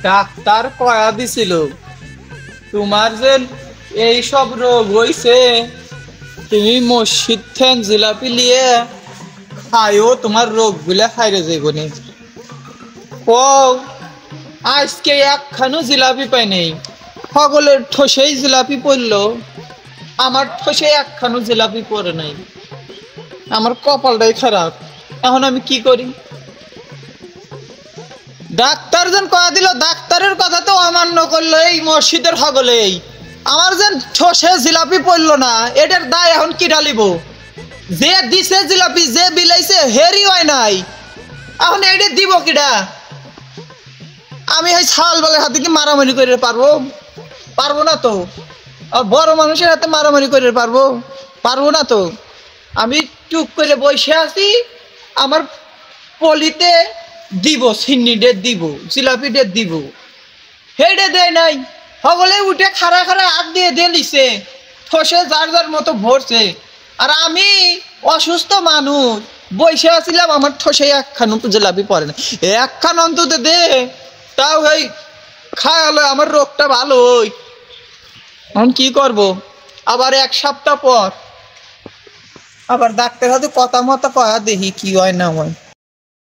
Doctor কয়া দিছিল তোমার যে এই সব রোগ হইছে, তুমি মসজিদ থেকে জিলাপি লিয়ে খাইও, তোমার রোগ গুলা খাইরে যাইব নি। ও আজকে একখানো জিলাপি পাই নেই, সকলের ঠোসেই জিলাপি পড়লো, আমার ঠোসে একখানো জিলাপি পড়ে নাই। আমার কপালটাই খারাপ, এখন আমি কি করি? ডাক্তার যেন কয়া দিল, ডাক্তারের কথা তো অমান্য করলো এই মসজিদের সকলেই। আমার যেন ঠোসে জিলাপি পড়লো না, এটার দায় এখন কি ঢালিব? যে দিছে জিলাপি, যে বিলাইছে হেরি হয় নাই, এখন এটা দিব কিডা? আমি এই ছাল বালের হাতে কি মারামারি করে পারবো? পারবো না তো। বড় মানুষের হাতে মারামারি করে পারবো? পারবো না তো। আমি চুপ করে বসে আছি, আমার পলিতে দিব, সিন্নি ডেট দিব, জিলাপি ডেট দিব, হেডে দেয় নাই। সকলে উঠে খাড়া খাড়া হাত দিয়ে দিছে, ঠসে যার যার মতো ভরছে। আর আমি অসুস্থ মানুষ বসে আছিলাম, আমার ঠসে একখান জিলাপি পড়ে না। একখান অন্তত দে, তাও এই খাওয়ালে আমার রোগটা ভালো হই। এখন কি করব? আবার এক সপ্তাহ পর আবার ডাক্তার হাতে কথা মতো কয়া দেখি কি হয় না হয়।